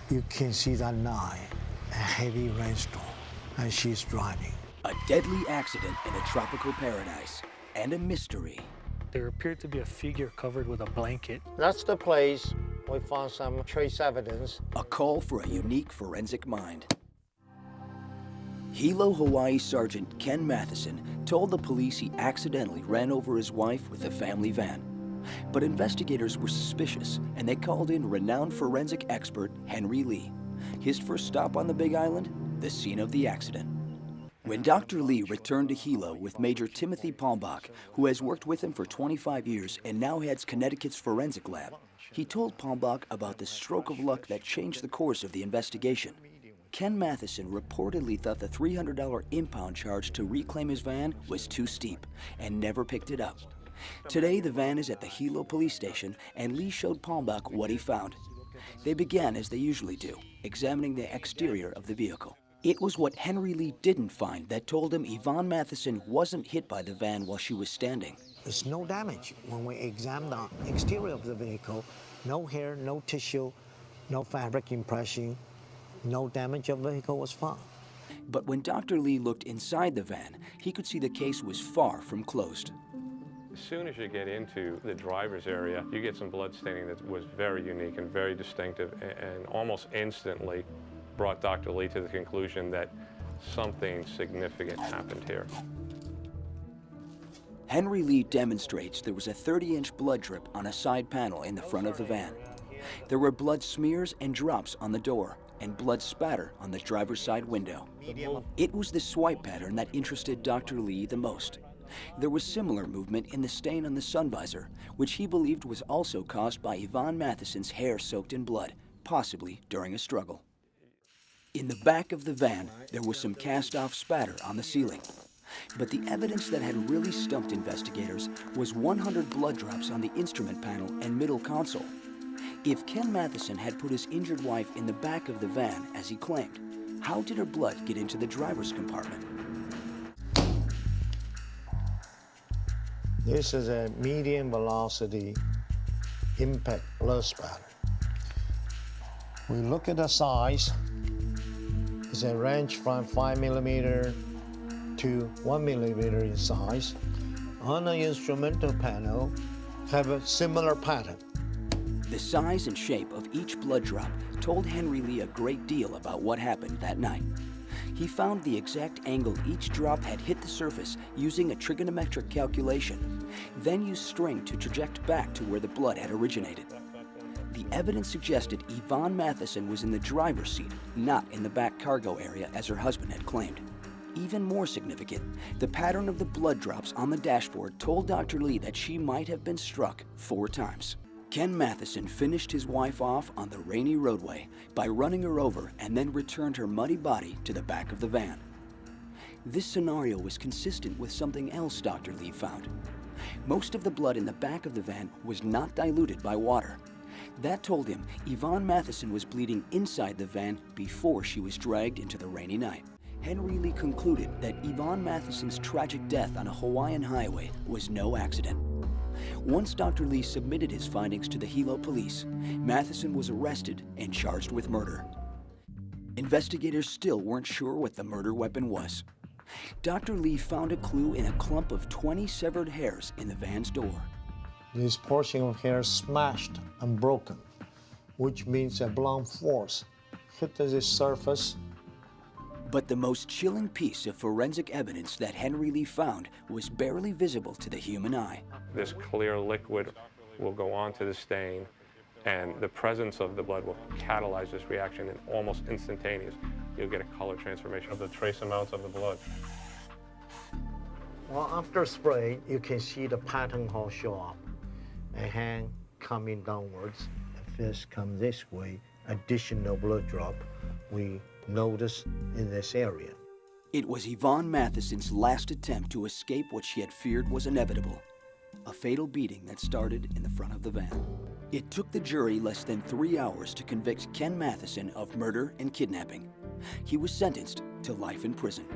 You can see that night, a heavy rainstorm, and she's driving. A deadly accident in a tropical paradise, and a mystery. There appeared to be a figure covered with a blanket. That's the place we found some trace evidence. A call for a unique forensic mind. Hilo, Hawaii Sergeant Ken Matheson told the police he accidentally ran over his wife with a family van. But investigators were suspicious, and they called in renowned forensic expert Henry Lee. His first stop on the Big Island, the scene of the accident. When Dr. Lee returned to Hilo with Major Timothy Palmbach, who has worked with him for 25 years and now heads Connecticut's forensic lab, he told Palmbach about the stroke of luck that changed the course of the investigation. Ken Matheson reportedly thought the $300 impound charge to reclaim his van was too steep and never picked it up. Today, the van is at the Hilo police station, and Lee showed Palmbach what he found. They began, as they usually do, examining the exterior of the vehicle. It was what Henry Lee didn't find that told him Yvonne Matheson wasn't hit by the van while she was standing. There's no damage. When we examined the exterior of the vehicle, no hair, no tissue, no fabric impression, no damage of the vehicle was found. But when Dr. Lee looked inside the van, he could see the case was far from closed. As soon as you get into the driver's area, you get some blood staining that was very unique and very distinctive, and almost instantly brought Dr. Lee to the conclusion that something significant happened here. Henry Lee demonstrates there was a 30-inch blood drip on a side panel in the front of the van. There were blood smears and drops on the door, and blood spatter on the driver's side window. It was the swipe pattern that interested Dr. Lee the most. There was similar movement in the stain on the sun visor, which he believed was also caused by Yvonne Matheson's hair soaked in blood, possibly during a struggle. In the back of the van, there was some cast-off spatter on the ceiling. But the evidence that had really stumped investigators was 100 blood drops on the instrument panel and middle console. If Ken Matheson had put his injured wife in the back of the van, as he claimed, how did her blood get into the driver's compartment? This is a medium velocity impact blood spatter. We look at the size. It's a range from 5 millimeter to 1 millimeter in size. On the instrumental panel, have a similar pattern. The size and shape of each blood drop told Henry Lee a great deal about what happened that night. He found the exact angle each drop had hit the surface using a trigonometric calculation, then used string to traject back to where the blood had originated. The evidence suggested Yvonne Matheson was in the driver's seat, not in the back cargo area as her husband had claimed. Even more significant, the pattern of the blood drops on the dashboard told Dr. Lee that she might have been struck 4 times. Ken Matheson finished his wife off on the rainy roadway by running her over and then returned her muddy body to the back of the van. This scenario was consistent with something else Dr. Lee found. Most of the blood in the back of the van was not diluted by water. That told him Yvonne Matheson was bleeding inside the van before she was dragged into the rainy night. Henry Lee concluded that Yvonne Matheson's tragic death on a Hawaiian highway was no accident. Once Dr. Lee submitted his findings to the Hilo police, Matheson was arrested and charged with murder. Investigators still weren't sure what the murder weapon was. Dr. Lee found a clue in a clump of 20 severed hairs in the van's door. This portion of hair smashed and broken, which means a blunt force hit the surface. But the most chilling piece of forensic evidence that Henry Lee found was barely visible to the human eye. This clear liquid will go onto the stain, and the presence of the blood will catalyze this reaction and almost instantaneous. You'll get a color transformation of the trace amounts of the blood. Well, after spray, you can see the pattern will show up. A hand coming downwards, a fist come this way, additional blood drop we notice in this area. It was Yvonne Matheson's last attempt to escape what she had feared was inevitable, a fatal beating that started in the front of the van. It took the jury less than 3 hours to convict Ken Matheson of murder and kidnapping. He was sentenced to life in prison.